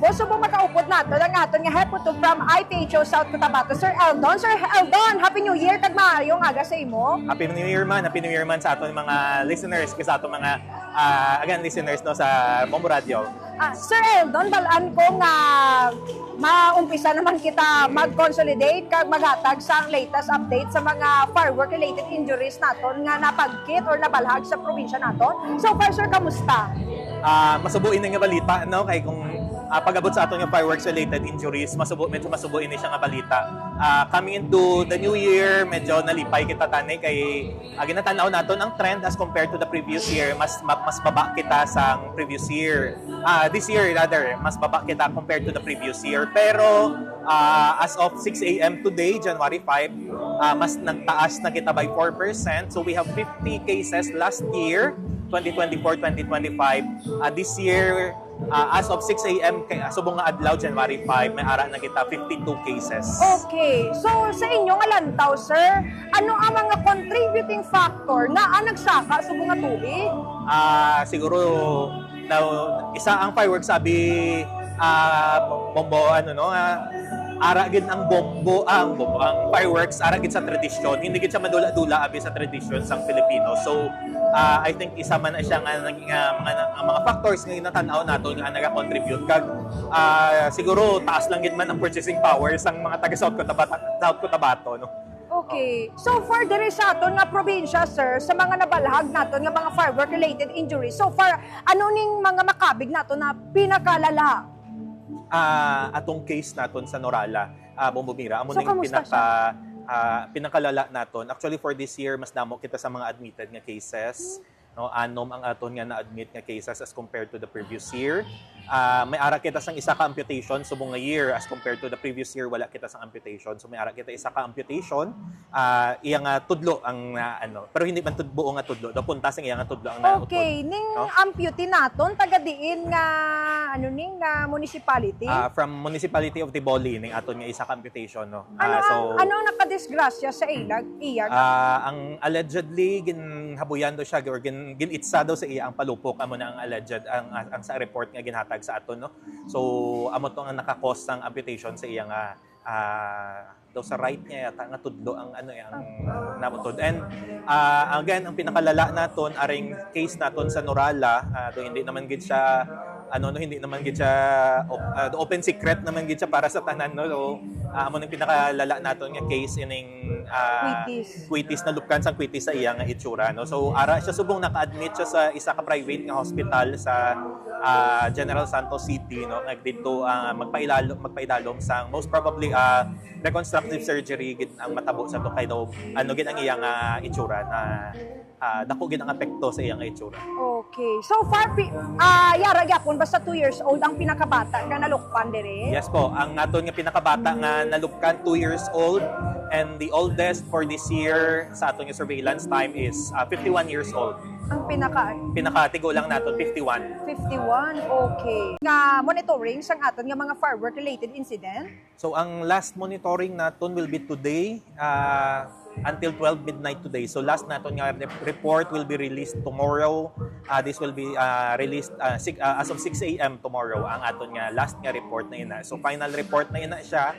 Cebu. Subong makaupod nato ang aton nga heputo from IPHO South Cotabato. Sir Eldon. Sir Eldon, Happy New Year kag maayong aga sa imo. Happy New Year man sa aton mga listeners, sa aton mga again listeners no sa Bombo Radio. Sir Eldon, balaan ko nga maumpisa naman kita mag-consolidate kag maghatag sa latest update sa mga firework-related injuries naton nga napagkit or nabalhag sa probinsya naton. So far, sir, kamusta? Masubuin na nga balita no kay kung pag-abot sa aton nga fireworks-related injuries, medyo masubuin ni siya nga balita. Coming into the new year, medyo nalipay kita tani kay ginatanaw naton ang trend as compared to the previous year, mas baba kita sa previous year. This year rather, mas baba kita compared to the previous year. Pero as of 6 a.m. today, January 5, mas nagtaas na kita by 4%. So we have 50 cases last year, 2024-2025. This year, as of 6 a.m. subong nga adlaw January 5, may ara na kita 52 cases. Okay. So sa inyong alantaw, sir, ano ang mga contributing factor na nagsaka subong nga tuig? Siguro isa ang fireworks sabi bombo ara gid ang ang fireworks ara gid sa tradisyon, hindi gid siya madula-dula abi sa tradisyon sang Filipino. So I think isa man na siya nga mga factors nga natanaw nato nga naga-contribute kag siguro taas lang gid man ang purchasing power sang mga taga South Cotabato no. Okay. So far diri sa aton nga probinsya, sir, sa mga nabalhag naton nga mga firework related injuries. So far, ano ning mga makabig naton na pinakalala? Atong case naton sa Norala, Bombomira, amo So, ning kamusta pinakalala naton. Actually for this year mas damo kita sa mga admitted nga cases. No, anom ang aton nga na-admit nga cases as compared to the previous year. May ara kita sang isa ka amputation subong nga year as compared to the previous year wala kita sang amputation. So may ara kita isa ka amputation. Iya nga tudlo ang pero hindi man buo nga tudlo. Dapunta sang iya nga tudlo ang nautod. Okay, ning no? amputee naton taga diin nga municipality. From Municipality of Tiboli ning aton nga isa ka amputation no. Ano ang nakadisgrasya sa iyag? Ang allegedly ginhabuyan daw siya or ginitsa daw sa iya ang palupok amo na ang alleged ang sa report nga ginhatag sa aton no. So amo to ang nakakos ng amputation sa iya nga daw sa right niya yata nga tudlo ang namutod. And again ang pinakalala naton aring case naton sa Norala, hindi naman gid siya hindi naman gid siya open secret naman gid siya para sa tanan no. So amo nang pinakalala naton nga case ining Quitis na lupkan sang Quitis sa iya nga itsura no. So ara siya subong naka-admit siya sa isa ka private nga hospital sa General Santos City no. Nagdito magpaidalom sang most probably reconstructive surgery gid ang matabo sa to kay daw gid ang iya nga itsura na dako gid ang apekto sa iya nga itsura. Okay. So far yara gyapon basta 2 years old ang pinakabata nga nalukpan diri. Yes po, ang aton nga pinakabata nga nalupkan 2 years old and the oldest for this year sa aton nga surveillance time is 51 years old. Ang pinakatigo lang naton 51. 51, okay. Nga monitoring sang aton nga mga firework related incident. So ang last monitoring naton will be today until 12 midnight today. So last naton nga report will be released tomorrow. This will be released as of 6 a.m. tomorrow ang aton nga last nga report na ina. So final report na ina siya.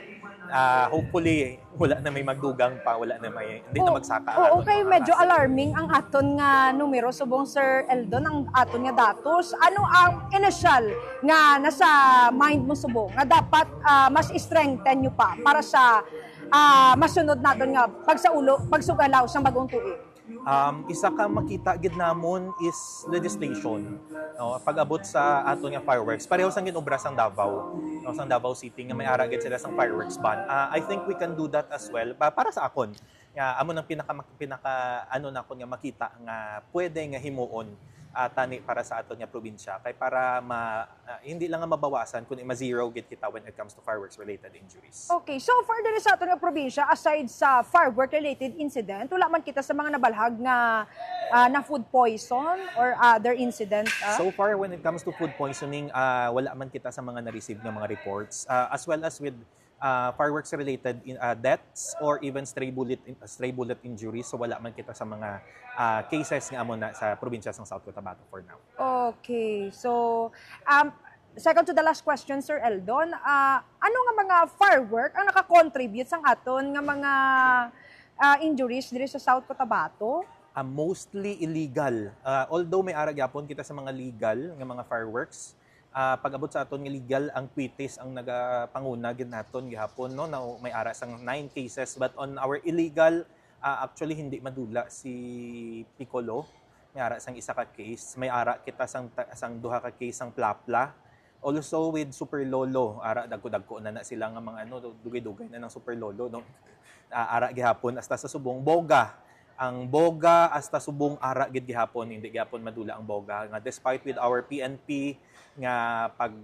Hopefully wala na may magdugang pa, wala na may hindi na magsaka. Okay, medyo alarming ang aton nga numero subong Sir Eldon ang aton nga datos. Ano ang initial nga nasa mind mo subong nga dapat mas strengthen nyo pa para sa masunod naton nga pagsugalaw sa bagong tuig? Isa ka makita gid namon is legislation. No, pag-abot sa aton nga fireworks, pareho sang ginobra sang Davao, no, sang Davao City nga may ara gid sila sang fireworks ban. I think we can do that as well para sa akon. Amo nang pinaka nakon nga makita nga pwede nga himuon tani para sa aton nga probinsya kay para hindi lang nga mabawasan kundi ma-zero gid kita when it comes to fireworks related injuries. Okay, so far diri sa aton nga probinsya aside sa firework related incident, wala man kita sa mga nabalhag nga na food poison or other incident? So far when it comes to food poisoning, wala man kita sa mga na-receive nga mga reports as well as with fireworks related deaths or even stray bullet injuries. So wala man kita sa mga cases nga amo na sa probinsya ng South Cotabato for now. Okay. So second to the last question, Sir Eldon, ano nga mga firework ang nakakontribute sa aton nga mga injuries diri sa South Cotabato? Mostly illegal. Although may ara gyapon kita sa mga legal nga mga fireworks, pag-abot sa aton nga legal ang Quitis ang nagapanguna gid naton gihapon no na may ara sang 9 cases, but on our illegal actually hindi madula si Piccolo. May ara sang isa ka case, may ara kita sang duha ka case sang Plapla. Also with Super Lolo, ara dagko-dagko na sila nga mga dugay-dugay na ng Super Lolo no. Ara gihapon hasta sa subong Boga. Ang Boga hasta subong ara gid gihapon, hindi gihapon madula ang Boga nga despite with our PNP nga pag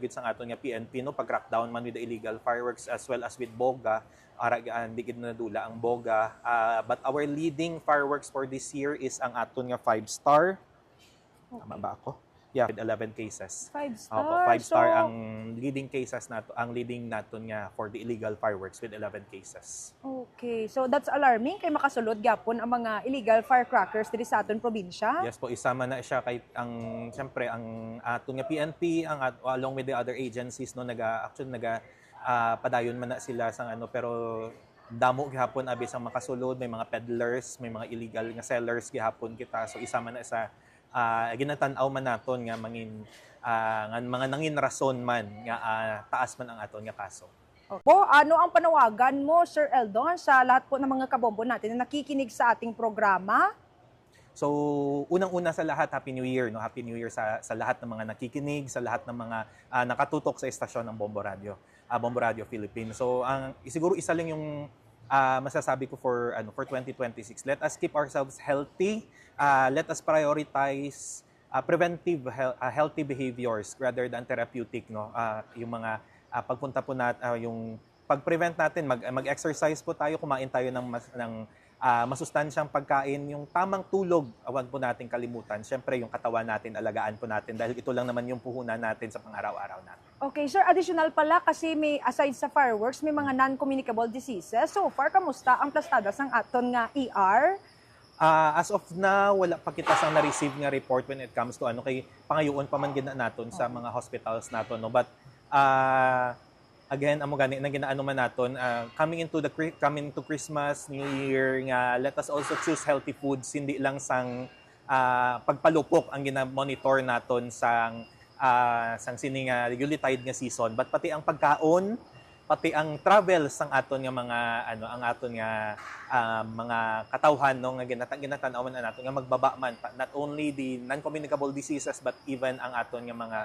gid sang aton nga PNP no pag crackdown man with the illegal fireworks as well as with Boga, ara hindi gid nadula ang Boga. But our leading fireworks for this year is ang aton nga 5-star. Tama ba ako? Yeah, with 11 cases. 5-star. Opo, 5-star ang leading cases nato, ang leading naton nga for the illegal fireworks with 11 cases. Okay, so that's alarming kay makasulod gyapon ang mga illegal firecrackers diri sa aton probinsya. Yes po, isama na siya kay ang siyempre ang aton nga PNP along with the other agencies no padayon man na sila sang pero damo gihapon abis ang makasulod, may mga peddlers, may mga illegal nga sellers gihapon kita. So isama na sa ginatan-aw man naton nga mga nangin rason man nga taas man ang aton nga kaso. Po, ano ang panawagan mo, Sir Eldon, sa lahat po ng mga kabombo natin na nakikinig sa ating programa? So, unang-una sa lahat, Happy New Year. No? Happy New Year sa lahat ng mga nakikinig, sa lahat ng mga nakatutok sa estasyon ng Bombo Radio Philippines. So, siguro isa lang yung masasabi ko for 2026. Let us keep ourselves healthy. Let us prioritize preventive healthy behaviors rather than therapeutic. No? Yung mga pagpunta po yung pag-prevent natin, mag-exercise po tayo, kumain tayo ng masustansyang pagkain, yung tamang tulog, huwag po natin kalimutan. Siyempre, yung katawan natin, alagaan po natin dahil ito lang naman yung puhunan natin sa pang-araw-araw natin. Okay, sir, additional pala kasi may aside sa fireworks, may mga non-communicable diseases. So far, kamusta ang plastadas ng aton nga ER? As of now, wala pa kita sang na-receive nga report when it comes to kay pangayoon pa man gina naton sa mga hospitals naton, no? But again, amo gani na ginaano man naton coming to Christmas, New Year nga let us also choose healthy foods, hindi lang sang pagpalupok ang gina-monitor naton sang sini nga Yuletide nga season, but pati ang pagkaon, pati ang travel sang aton nga mga ang aton nga mga katawhan no nga ginatan-aw man naton nga magbaba man not only the non-communicable diseases but even ang aton nga mga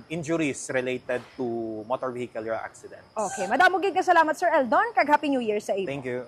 injuries related to motor vehicular accidents. Okay, madamo gid nga salamat, Sir Eldon, kag Happy New Year sa iyo. Thank you.